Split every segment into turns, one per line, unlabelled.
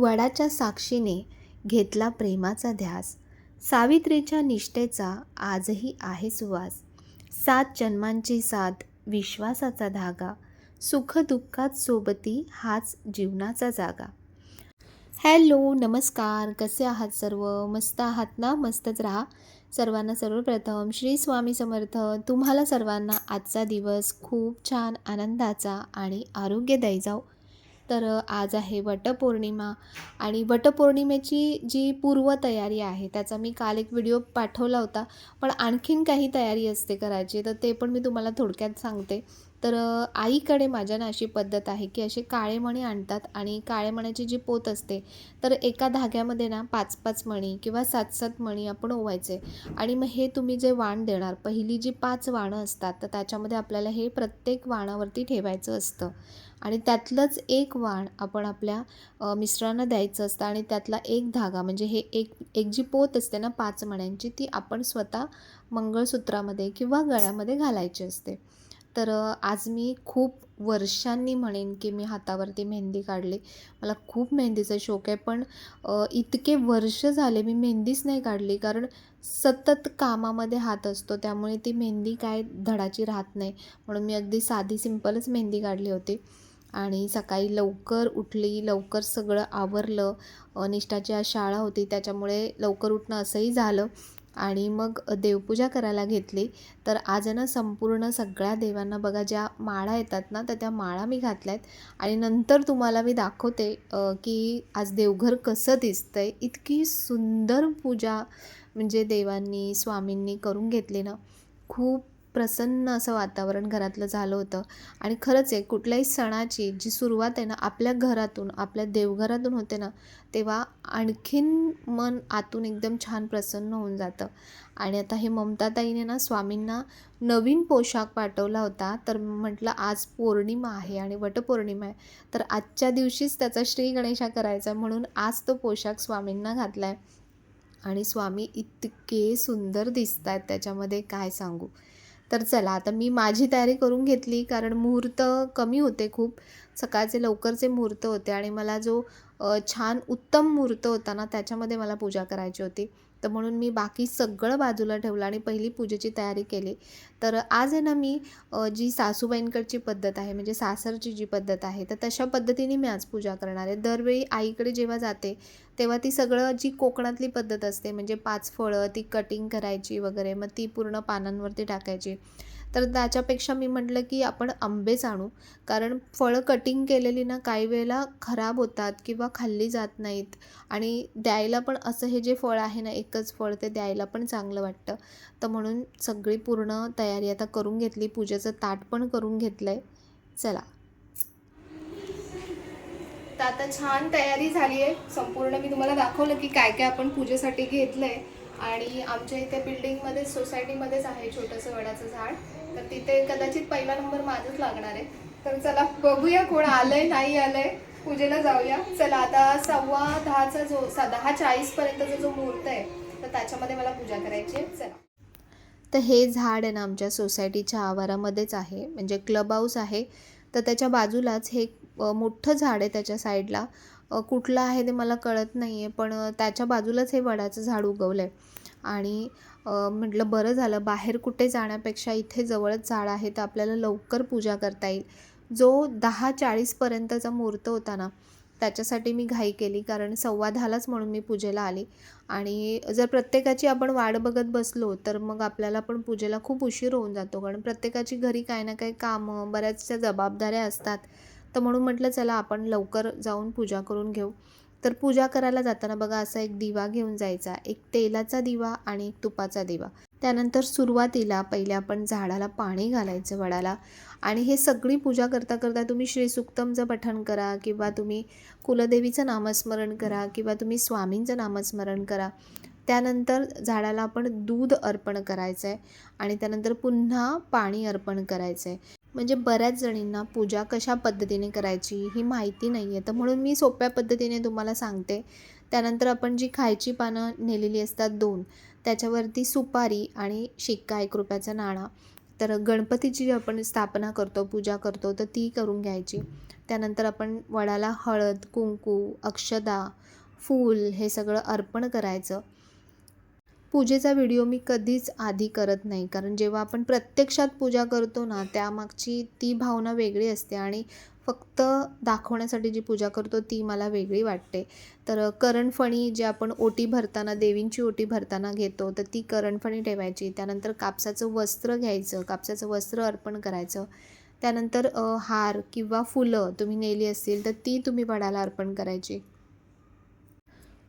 वडाच्या साक्षीने घेतला प्रेमाचा ध्यास, सावित्रीच्या निष्ठेचा आजही आहे सुवास. 7 जन्मांची साथ, विश्वासाचा धागा, सुख दुःखात सोबती हाच जीवनाचा जागा. हॅलो, नमस्कार. कसे आहात सर्व? मस्त आहात ना? मस्तच राहा. सर्वांना सर्वप्रथम श्री स्वामी समर्थ. तुम्हाला सर्वांना आजचा दिवस खूप छान आनंदाचा आणि आरोग्यदायी जाऊ. तर आज आहे वटपौर्णिमा आणि वटपौर्णिमेची जी पूर्वतयारी आहे त्याचा मी काल एक व्हिडिओ पाठवला होता. पण आणखीन काही तयारी असते करायची, तर ते पण मी तुम्हाला थोडक्यात सांगते. तर आईकडे माझ्या ना अशी पद्धत आहे की असे काळे मणी आणतात आणि काळे मण्याची जी पोत असते, तर एका धाग्यामध्ये ना 5-5 मणी किंवा 7-7 मणी आपण ओवायचे. आणि मग हे तुम्ही जे वाण देणार, पहिली जी 5 वाणं असतात, तर त्याच्यामध्ये आपल्याला हे प्रत्येक वाणावरती ठेवायचं असतं. आणि त्यातलंच एक वाण आपण आपल्या मिस्टरांना द्यायचं असतं आणि त्यातला एक धागा म्हणजे हे एक एक जी पोत असते ना 5 मण्यांची, ती आपण स्वतः मंगळसूत्रामध्ये किंवा गळ्यामध्ये घालायची असते. तर आज मी खूप वर्षांनी म्हणेन की मी हातावरती मेहंदी काढली. मला खूप मेहंदीचा शौक आहे, पण इतके वर्ष झाले मी मेहंदीच नाही काढली, कारण सतत कामामध्ये हात असतो, त्यामुळे ती मेहंदी काय धडाची राहत नाही. म्हणून मी अगदी साधी सिंपलच मेहंदी काढली होती. आणि सकाळी लवकर उठली, लवकर सगळं आवरलं. निष्ठाची आज शाळा होती, त्याच्यामुळे लवकर उठणं असंही झालं. आणि मग देवपूजा करायला घेतली. तर आज आहे ना संपूर्ण सगळ्या देवांना बघा ज्या माळा येतात ना, तर त्या माळा मी घातल्या आहेत. आणि नंतर तुम्हाला मी दाखवते की आज देवघर कसं दिसतंय. इतकी सुंदर पूजा म्हणजे देवांनी, स्वामींनी करून घेतली ना, खूप प्रसन्न असं वातावरण घरातलं झालं होतं. आणि खरंच आहे, कुठल्याही सणाची जी सुरुवात आहे ना आपल्या घरातून, आपल्या देवघरातून होते ना, तेव्हा आणखीन मन आतून एकदम छान प्रसन्न होऊन जातं. आणि आता हे ममताताईने ना स्वामींना नवीन पोशाख पाठवला होता. तर म्हटलं आज पौर्णिमा आहे आणि वटपौर्णिमा आहे, तर आजच्या दिवशीच त्याचा श्री गणेशा करायचा, म्हणून आज तो पोशाख स्वामींना घातला आहे. आणि स्वामी इतके सुंदर दिसत आहेत त्याच्यामध्ये, काय सांगू. तर चला आता मी माझी तयारी करून घेतली, कारण मुहूर्त कमी होते खूप. सकाळचे लवकरचे मुहूर्त होते आणि मला जो छान उत्तम मुहूर्त होता ना, त्याच्यामध्ये मला पूजा करायची होती. तर म्हणून मी बाकी सगळं बाजूला ठेवलं आणि पहिली पूजेची तयारी केली. तर आज आहे ना मी जी सासूबाईंकडची पद्धत आहे, म्हणजे सासरची जी पद्धत आहे, तर तशा पद्धतीने मी आज पूजा करणार आहे. दरवेळी आईकडे जेव्हा जाते, तेव्हा ती सगळं जी कोकणातली पद्धत असते, म्हणजे 5 फळं ती कटिंग करायची वगैरे, मग ती पूर्ण पानांवरती टाकायची. तर त्याच्यापेक्षा मी म्हटलं की आपण आंबेच आणू, कारण फळं कटिंग केलेली ना काही वेळेला खराब होतात किंवा खाल्ली जात नाहीत. आणि द्यायला पण असं हे जे फळ आहे ना, एकच फळ, ते द्यायला पण चांगलं वाटतं. तर म्हणून सगळी पूर्ण तयारी आता करून घेतली. पूजेचं ताट पण करून घेतलं आहे. चला, तर आता छान तयारी झाली आहे संपूर्ण. मी तुम्हाला दाखवलं की काय काय आपण पूजेसाठी घेतलं आहे. आणि आमच्या इथे बिल्डिंगमध्ये, सोसायटीमध्येच आहे छोटंसं वडाचं झाड, तर तिथे कदाचित पहिला नंबर माझंच लागणार आहे. तर चला बघूया कोण आलंय नाही आलंय, पूजेला जाऊया. चला आता 10:15चा जो 10:40पर्यंतचा जो मुहूर्त आहे, तर त्याच्यामध्ये मला पूजा करायची आहे. चला, तर हे झाड आहे ना आमच्या सोसायटीच्या आवारामध्येच आहे, म्हणजे क्लब हाऊस आहे. तर त्याच्या बाजूलाच हे मोठं झाड आहे त्याच्या साईडला. कुठलं आहे ते मला कळत नाही आहे, पण त्याच्या बाजूलाच हे वडाचं झाड उगवलं आहे. आणि म्हटलं बरं झालं, बाहेर कुठे जाण्यापेक्षा इथे जवळच झाड आहे, तर आपल्याला लवकर पूजा करता येईल. जो 10:40पर्यंतचा मुहूर्त होता ना, त्याच्यासाठी मी घाई केली, कारण 10:15लाच म्हणून मी पूजेला आली. आणि जर प्रत्येकाची आपण वाट बघत बसलो, तर मग आपल्याला पण पूजेला खूप उशीर होऊन जातो, कारण प्रत्येकाची घरी काही ना काही कामं, बऱ्याचशा जबाबदाऱ्या असतात. तर म्हणून म्हटलं चला आपण लवकर जाऊन पूजा करून घेऊ. तर पूजा करायला जाताना बघा असा एक दिवा घेऊन जायचा, एक तेलाचा दिवा आणि एक तुपाचा दिवा. त्यानंतर सुरुवातीला पहिले आपण झाडाला पाणी घालायचं, वडाला. आणि हे सगळी पूजा करता करता तुम्ही श्रीसुक्तमचं पठण करा, किंवा तुम्ही कुलदेवीचं नामस्मरण करा, किंवा तुम्ही स्वामींचं नामस्मरण करा. त्यानंतर झाडाला आपण दूध अर्पण करायचं आहे आणि त्यानंतर पुन्हा पाणी अर्पण करायचं आहे. म्हणजे बऱ्याच जणींना पूजा कशा पद्धतीने करायची ही माहिती नाही आहे, तर म्हणून मी सोप्या पद्धतीने तुम्हाला सांगते. त्यानंतर आपण जी खायची पानं नेलेली असतात 2, त्याच्यावरती सुपारी आणि शिक्का 1 रुपयाचा नाणा, तर गणपतीची जी आपण स्थापना करतो, पूजा करतो, तर ती करून घ्यायची. त्यानंतर आपण वडाला हळद, कुंकू, अक्षदा, फूल हे सगळं अर्पण करायचं. पूजेचा व्हिडिओ मी कधीच आधी करत नाही, कारण जेव्हा आपण प्रत्यक्षात पूजा करतो ना, त्यामागची ती भावना वेगळी असते आणि फक्त दाखवण्यासाठी जी पूजा करतो ती मला वेगळी वाटते. तर करणफणी जे आपण ओटी भरताना, देवींची ओटी भरताना घेतो, तर ती करणफणी ठेवायची. त्यानंतर कापसाचं वस्त्र घ्यायचं, कापसाचं वस्त्र अर्पण करायचं. त्यानंतर हार किंवा फुलं तुम्ही नेली असतील तर ती तुम्ही वडाला अर्पण करायची.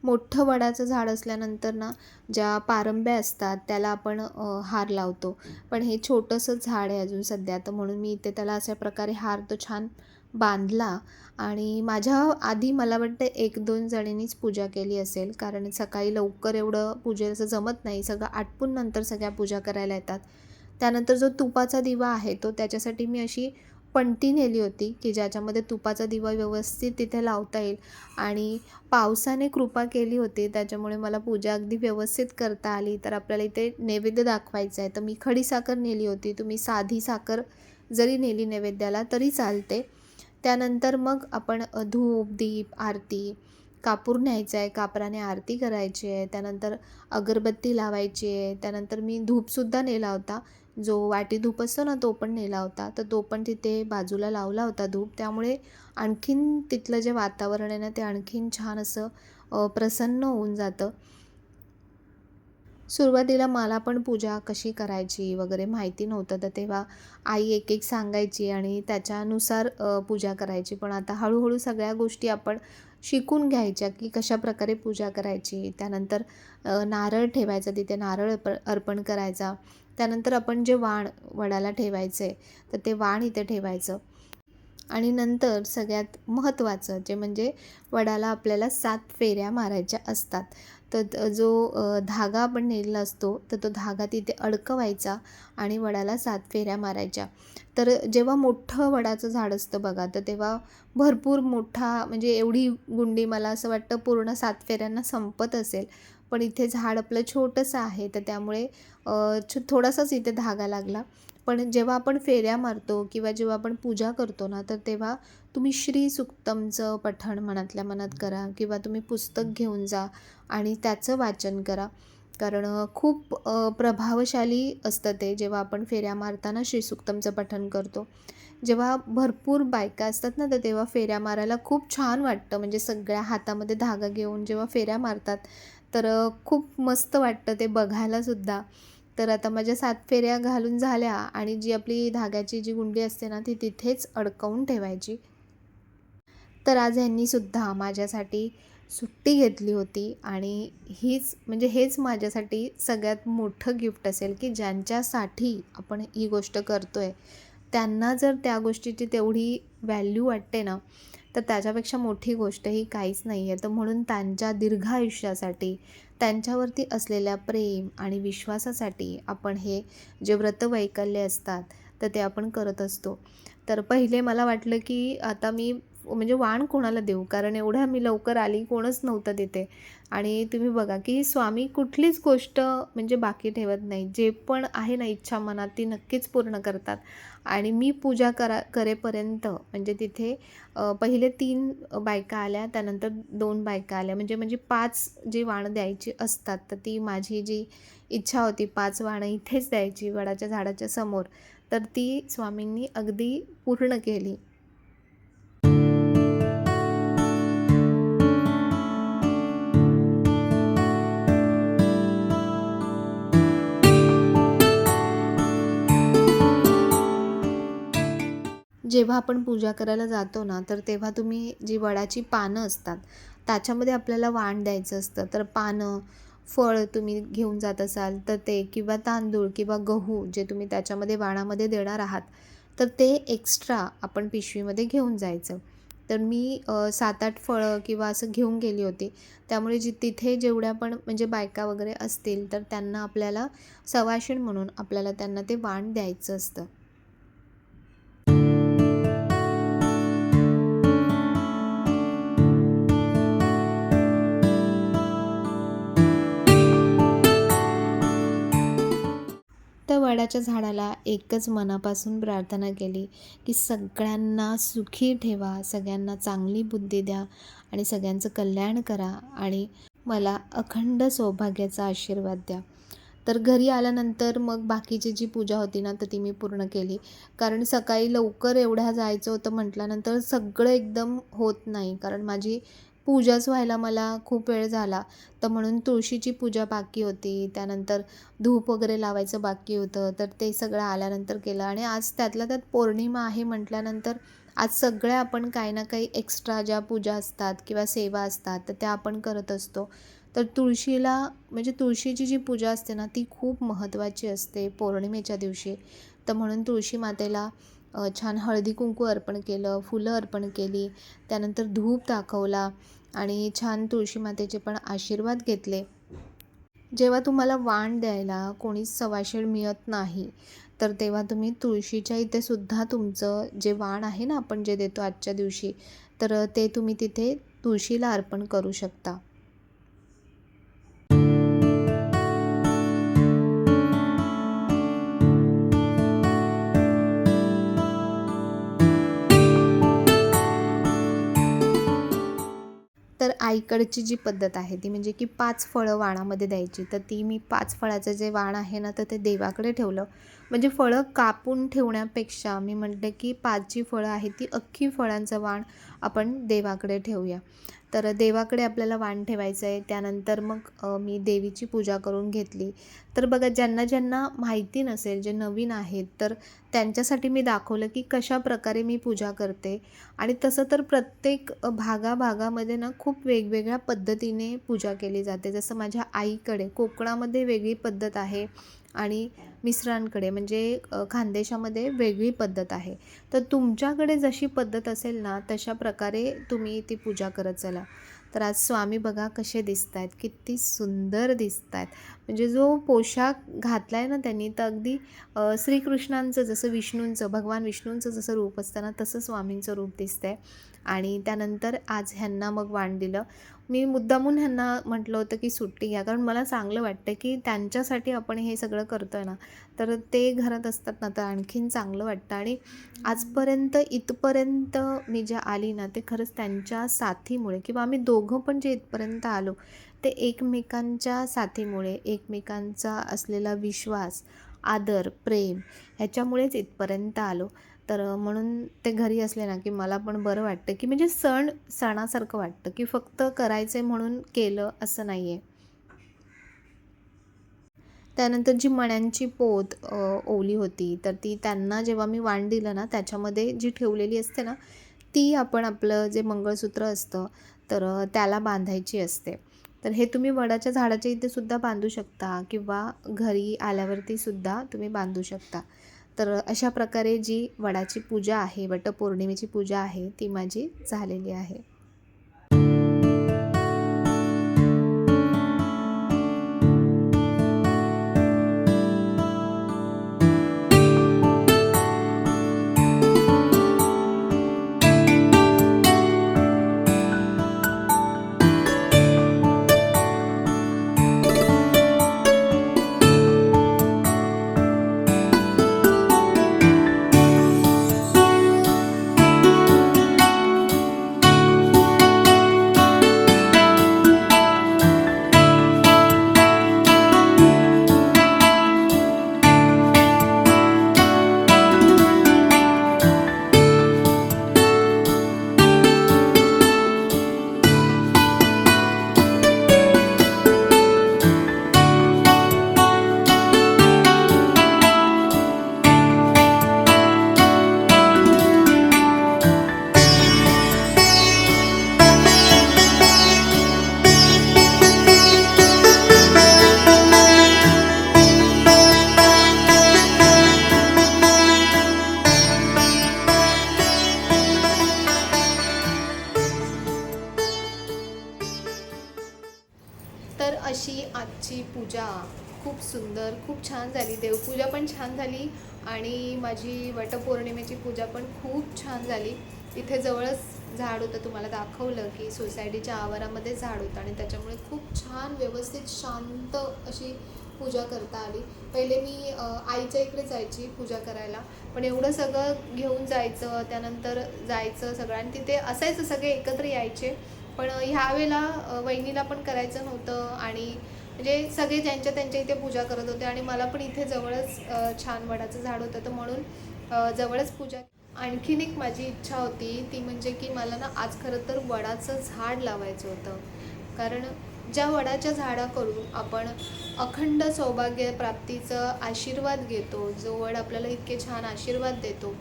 मोठं वडाचं झाड असल्यानंतर ना, ज्या पारंब्या असतात त्याला आपण हार लावतो. पण हे छोटंसं झाड आहे अजून सध्या, तर म्हणून मी इथे त्याला अशा प्रकारे हार तो छान बांधला. आणि माझ्या आधी मला वाटतं 1-2 जणींनीच पूजा केली असेल, कारण सकाळी लवकर एवढं पूजेचं जमत नाही. सगळं आटपून नंतर सगळ्या पूजा करायला येतात. त्यानंतर जो तुपाचा दिवा आहे तो त्याच्यासाठी मी अशी पणती नेली होती, की ज्याच्यामध्ये तुपाचा दिवा व्यवस्थित तिथे लावता येईल. आणि पावसाने कृपा केली होती, त्याच्यामुळे मला पूजा अगदी व्यवस्थित करता आली. तर आपल्याला इथे नैवेद्य दाखवायचा आहे, तर मी खडीसाखर नेली होती. तुम्ही साधी साखर जरी नेली नैवेद्याला तरी चालते. त्यानंतर मग आपण धूप, दीप, आरती, कापूर न्यायचा आहे, कापराने आरती करायची आहे. त्यानंतर अगरबत्ती लावायची आहे. त्यानंतर मी धूपसुद्धा नेला होता. जो वाटी धूप असतो ना, तो पण नेला होता. तर तो पण तिथे बाजूला लावला होता धूप. त्यामुळे आणखीन तिथलं जे वातावरण आहे ना, ते आणखीन छान असं प्रसन्न होऊन जातं. सुरुवातीला मला पण पूजा कशी करायची वगैरे माहिती नव्हतं, तर तेव्हा आई एक-एक सांगायची आणि त्याच्यानुसार पूजा करायची. पण आता हळू सगळ्या गोष्टी आपण शिकून घ्यायच्या, की कशाप्रकारे पूजा करायची. त्यानंतर नारळ ठेवायचा तिथे, नारळ अर्पण करायचा. त्यानंतर आपण जे वाण वडाला ठेवायचं तर ते वाण इथे ठेवायचं. आणि नंतर सगळ्यात महत्त्वाचं जे म्हणजे वडाला आपल्याला 7 फेऱ्या मारायच्या असतात. तर जो धागा आपण नेलेला असतो, तर तो धागा तिथे अडकवायचा आणि वडाला 7 फेऱ्या मारायच्या. तर जेव्हा मोठं वडाचं झाड असतं बघा, तर तेव्हा भरपूर मोठा म्हणजे एवढी गुंडी मला असं वाटतं पूर्ण 7 फेऱ्यांना संपत असेल. पण इथे झाड आपलं छोटंसं आहे, तर त्यामुळे थोडासाच इथे धागा लागला. पण जेव्हा आपण फेऱ्या मारतो किंवा जेव्हा आपण पूजा करतो ना, तर तेव्हा तुम्ही श्री सुक्तमचं पठण मनातल्या मनात करा किंवा तुम्ही पुस्तक घेऊन जा आणि त्याचं वाचन करा. कारण खूप प्रभावशाली असतं ते जेव्हा आपण फेऱ्या मारताना श्री सुक्तमचं पठण करतो. जेव्हा भरपूर बायका असतात ना, तर तेव्हा फेऱ्या मारायला खूप छान वाटतं. म्हणजे सगळ्या हातामध्ये धागा घेऊन जेव्हा फेऱ्या मारतात, तर खूप मस्त वाटतं ते बघायलासुद्धा. तर आता माझ्या 7 फेऱ्या घालून झाल्या आणि जी आपली धाग्याची जी गुंडी असते ना, ती तिथेच अडकवून ठेवायची. तर आज ह्यांनीसुद्धा माझ्यासाठी सुट्टी घेतली होती आणि हीच म्हणजे हेच माझ्यासाठी सगळ्यात मोठं गिफ्ट असेल, की ज्यांच्यासाठी आपण ही गोष्ट करतोय, त्यांना जर त्या गोष्टीची तेवढी व्हॅल्यू वाटते ना, तर त्याच्यापेक्षा मोठी गोष्ट ही काहीच नाही आहे. तर म्हणून त्यांच्या दीर्घ आयुष्यासाठी, त्यांच्यावरती असलेल्या प्रेम आणि विश्वासासाठी आपण हे जे व्रतवैकल्य असतात, तर ते आपण करत असतो. तर पहिले मला वाटलं, की आता मी म्हणजे वाण कोणाला देऊ? कारण एवढ्या मी लवकर आली, कोणच नव्हतं तिथे. आणि तुम्ही बघा, की स्वामी कुठलीच गोष्ट म्हणजे बाकी ठेवत नाही. जे पण आहे ना इच्छा मनात, ती नक्कीच पूर्ण करतात. आणि मी पूजा करेपर्यंत म्हणजे तिथे पहिले 3 बायका आल्या, त्यानंतर 2 बायका आल्या. म्हणजे म्हणजे 5 जी वाणं द्यायची असतात, तर ती माझी जी इच्छा होती 5 वाणं इथेच द्यायची वडाच्या झाडाच्या समोर, तर ती स्वामींनी अगदी पूर्ण केली. जेव्हा आपण पूजा करायला जातो ना, तर तेव्हा तुम्ही जी वडाची पानं असतात, त्याच्यामध्ये आपल्याला वाण द्यायचं असतं. तर पानं, फळ तुम्ही घेऊन जात असाल तर ते किंवा तांदूळ किंवा गहू जे तुम्ही त्याच्यामध्ये वाणामध्ये देणार आहात, तर ते एक्स्ट्रा आपण पिशवीमध्ये घेऊन जायचं. तर मी 7-8 फळं किंवा असं घेऊन गेली होती. त्यामुळे तिथे जेवढ्या पण म्हणजे बायका वगैरे असतील, तर त्यांना आपल्याला सवाशीण म्हणून आपल्याला त्यांना ते वाण द्यायचं असतं. त्या वडाच्या झाडाला एकच मनापासून प्रार्थना केली, की सगळ्यांना सुखी ठेवा, सगळ्यांना चांगली बुद्धी द्या आणि सगळ्यांचं कल्याण करा आणि मला अखंड सौभाग्याचा आशीर्वाद द्या. तर घरी आल्यानंतर मग बाकीची जी पूजा होती ना, तर ती मी पूर्ण केली. कारण सकाळी लवकर एवढ्या जायचं होतं म्हटल्यानंतर सगळं एकदम होत नाही. कारण माझी पूजाच व्हायला मला खूप वेळ झाला. तर म्हणून तुळशीची पूजा बाकी होती. त्यानंतर धूप वगैरे लावायचं बाकी होतं. तर ते सगळं आल्यानंतर केलं आणि आज त्यातल्या त्यात पौर्णिमा आहे म्हटल्यानंतर आज सगळ्या आपण काही ना काही एक्स्ट्रा ज्या पूजा असतात किंवा सेवा असतात, तर त्या आपण करत असतो. तर तुळशीला म्हणजे तुळशीची जी पूजा असते ना, ती खूप महत्त्वाची असते पौर्णिमेच्या दिवशी. तर म्हणून तुळशी मातेला छान हळदी-कुंकू अर्पण केलं, फुलं अर्पण केली, त्यानंतर धूप दाखवला आणि छान तुळशी मातेचे पण आशीर्वाद घेतले. जेव्हा तुम्हाला वाण द्यायला कोणीच सवाशीण मिळत नाही, तर तेव्हा तुम्ही तुळशीच्या इथे सुद्धा तुमचं जे वाण आहे ना, आपण जे देतो आजच्या दिवशी, तर ते तुम्ही तिथे तुळशीला अर्पण करू शकता. तर आईकडची जी पद्धत आहे ती म्हणजे की 5 फळं वाणामध्ये द्यायची. तर ती मी 5 फळाचं जे वाण आहे ना, तर ते देवाकडे ठेवलं. म्हणजे फळं कापून ठेवण्यापेक्षा मी म्हटलं की 5 जी फळं आहेत ती अख्खी फळांचं वाण आपण देवाकडे ठेवूया. तर देवाकडे आपल्याला वाण ठेवायचं आहे. त्यानंतर मग मी देवीची पूजा करून घेतली. तर बघा ज्यांना माहिती नसेल, जे नवीन आहेत, तर त्यांच्यासाठी मी दाखवलं की कशाप्रकारे मी पूजा करते. आणि तसं तर प्रत्येक भागाभागामध्ये ना खूप वेगवेगळ्या पद्धतीने पूजा केली जाते. जसं माझ्या आईकडे कोकणामध्ये वेगळी पद्धत आहे आणि मिस्टरांकडे म्हणजे खानदेशामध्ये वेगळी पद्धत आहे. तर तुमच्याकडे जशी पद्धत असेल ना, तशा प्रकारे तुम्ही ती पूजा करत चला. तर आज स्वामी बघा कसे दिसत आहेत, किती सुंदर दिसत आहेत. म्हणजे जो पोशाख घातला आहे ना त्यांनी, तर अगदी श्रीकृष्णांचं जसं विष्णूंचं, भगवान विष्णूंचं जसं रूप असतं ना, तसं स्वामींचं रूप दिसतंय. आणि त्यानंतर आज ह्यांना मग वाण दिलं. मी मुद्दामून ह्यांना म्हटलं होतं की सुट्टी घ्या, कारण मला चांगलं वाटतं की त्यांच्यासाठी आपण हे सगळं करतोय ना, तर ते घरात असतात ना, तर आणखीन चांगलं वाटतं. आणि आजपर्यंत इथपर्यंत मी जे आली ना, ते खरंच त्यांच्या साथीमुळे किंवा आम्ही दोघं पण जे इथपर्यंत आलो, ते एकमेकांच्या साथीमुळे, एकमेकांचा असलेला विश्वास, आदर, प्रेम ह्याच्यामुळेच इथपर्यंत आलो. तर म्हणून ते घरी असले ना, की मला पण बरं वाटतं, की म्हणजे सणासारखं वाटतं, की फक्त करायचं म्हणून केलं असं नाही आहे. त्यानंतर जी मण्यांची पोत ओली होती, तर ती त्यांना जेव्हा मी वाण दिलं ना, त्याच्यामध्ये जी ठेवलेली असते ना, ती आपण आपलं जे मंगळसूत्र असतं, तर त्याला बांधायची असते. तर हे तुम्ही वडाच्या झाडाच्या इथे सुद्धा बांधू शकता किंवा घरी आल्यावरती सुद्धा तुम्ही बांधू शकता. तर अशा प्रकारे जी वडाची पूजा आहे, वटपौर्णिमेची पूजा आहे, ती माझी झालेली आहे. तर अशी आजची पूजा खूप सुंदर, खूप छान झाली. देवपूजा पण छान झाली आणि माझी वटपौर्णिमेची पूजा पण खूप छान झाली. इथे जवळच झाड होतं, तुम्हाला दाखवलं की सोसायटीच्या आवारामध्ये झाड होतं आणि त्याच्यामुळे खूप छान व्यवस्थित शांत अशी
पूजा करता आली. पहिले मी आईच्या इकडे जायची पूजा करायला, पण एवढं सगळं घेऊन जायचं, त्यानंतर जायचं सगळं आणि तिथे असायचं, सगळे एकत्र यायचे. पण ह्यावेळेला वहिनीला पण करायचं नव्हतं आणि म्हणजे सगळे ज्यांच्या त्यांच्या इथे पूजा करत होते आणि मला पण इथे जवळच छान वडाचं झाड होतं, तर म्हणून जवळच पूजा. आणखीन एक माझी इच्छा होती, ती म्हणजे की मला ना आज खरं तर वडाचं झाड लावायचं होतं. कारण ज्या वडाच्या झाडाकडून आपण अखंड सौभाग्य प्राप्तीचं आशीर्वाद घेतो, जो वड आपल्याला इतके छान आशीर्वाद देतो,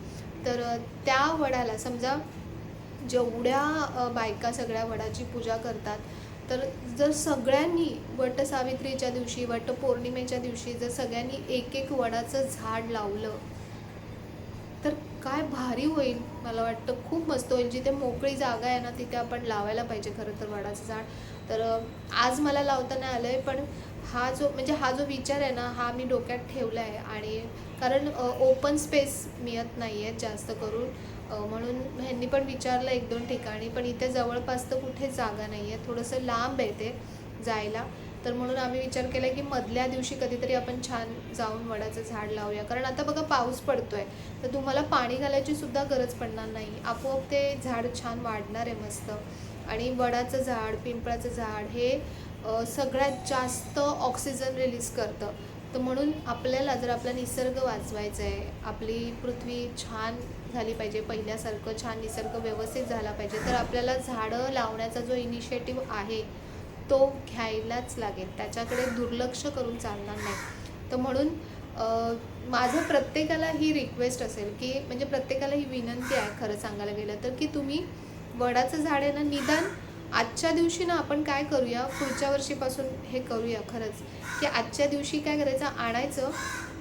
तर त्या वडाला समजा जेवढ्या बायका सगळ्या वडाची पूजा करतात, तर जर सगळ्यांनी वटसावित्रीच्या दिवशी, वटपौर्णिमेच्या दिवशी जर सगळ्यांनी एक एक वडाचं झाड लावलं, तर काय भारी होईल. मला वाटतं खूप मस्त होईल. जिथे मोकळी जागा आहे ना, तिथे आपण लावायला पाहिजे खरं तर वडाचं झाड. तर आज मला लावता नाही आलं आहे, पण हा जो विचार आहे ना, हा मी डोक्यात ठेवला आहे. आणि कारण ओपन स्पेस मिळत नाही आहे जास्त करून, म्हणून ह्यांनी पण विचारलं 1-2 ठिकाणी, पण इथे जवळपास तर कुठेच जागा नाही आहे, थोडंसं लांब आहे ते जायला. तर म्हणून आम्ही विचार केला की मधल्या दिवशी कधीतरी आपण छान जाऊन वडाचं झाड लावूया. कारण आता बघा पाऊस पडतो आहे, तर तुम्हाला पाणी घालायची सुद्धा गरज पडणार नाही, आपोआप ते झाड छान वाढणार आहे मस्त. आणि वडाचं झाड, पिंपळाचं झाड हे सगळ्यात जास्त ऑक्सिजन रिलीज करतं. तर म्हणून आपल्याला जर आपला निसर्ग वाचवायचा आहे, आपली पृथ्वी छान झाली पाहिजे, पहिल्यासारखं छान निसर्ग व्यवस्थित झाला पाहिजे, तर आपल्याला झाडं लावण्याचा जो इनिशिएटिव्ह आहे तो घ्यायलाच लागेल, त्याच्याकडे दुर्लक्ष करून चालणार नाही. तर म्हणून माझं प्रत्येकाला ही रिक्वेस्ट असेल की म्हणजे प्रत्येकाला ही विनंती आहे खरं सांगायला गेलं तर, की तुम्ही वडाचं झाड आहे ना, निदान आजच्या दिवशी ना आपण काय करूया, पुढच्या वर्षीपासून हे करूया खरंच, की आजच्या दिवशी काय करायचं, आणायचं,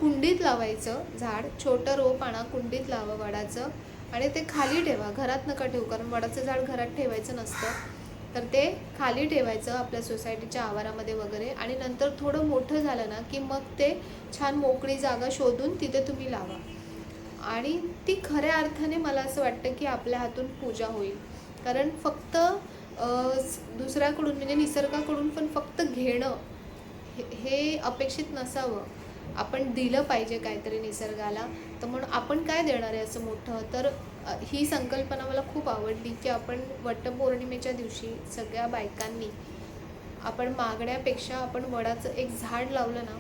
कुंडीत लावायचं झाड, छोटं रोप आणा, कुंडीत लावा वडाचं आणि ते खाली ठेवा, घरात नका ठेवू, कारण वडाचं झाड घरात ठेवायचं नसतं. तर ते खाली ठेवायचं आपल्या सोसायटीच्या आवारामध्ये वगैरे, आणि नंतर थोडं मोठं झालं ना की मग ते छान मोकळी जागा शोधून तिथे तुम्ही लावा. आणि ती खऱ्या अर्थाने मला असं वाटतं की आपल्या हातून पूजा होईल. कारण फक्त दुसऱ्याकडून म्हणजे निसर्गाकडून पण फक्त घेणं हे अपेक्षित नसावं. आपण दिलं पाहिजे काहीतरी निसर्गाला. तर म्हणून आपण काय देणार आहे असं मोठं, तर ही संकल्पना मला खूप आवडली की आपण वटपौर्णिमेच्या दिवशी सगळ्या बायकांनी आपण मागण्यापेक्षा आपण वडाचं एक झाड लावलं ना,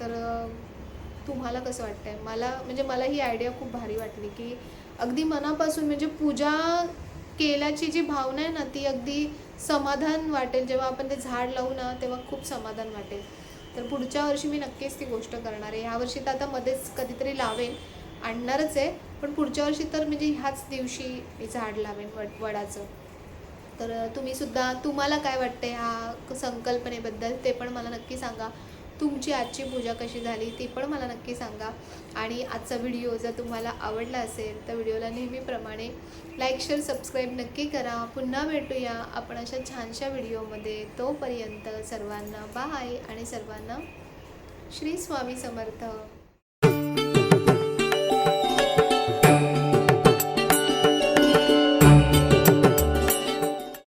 तर तुम्हाला कसं वाटतंय? मला ही आयडिया खूप भारी वाटली की अगदी मनापासून म्हणजे पूजा केल्याची जी भावना आहे ना, ती अगदी समाधान वाटेल. जेव्हा आपण ते झाड लावू ना, तेव्हा खूप समाधान वाटेल. तर पुढच्या वर्षी मी नक्कीच ती गोष्ट करणार आहे. ह्यावर्षी तर आता मध्येच कधीतरी लावेन, आणणारच आहे, पण पुढच्या वर्षी तर म्हणजे ह्याच दिवशी मी झाड लावेन वडाचं. तर तुम्हीसुद्धा, तुम्हाला काय वाटतं ह्या संकल्पनेबद्दल ते पण मला नक्की सांगा. तुमची आजची पूजा कशी झाली ती पण मला नक्की सांगा. आणि आजचा व्हिडिओ जर तुम्हाला आवडला असेल तर व्हिडिओला नेहमीप्रमाणे लाईक, शेअर, सबस्क्राईब नक्की करा. पुन्हा भेटूया आपण अशा छानशा व्हिडिओमध्ये. तोपर्यंत सर्वांना बाय आणि सर्वांना श्री स्वामी समर्थ.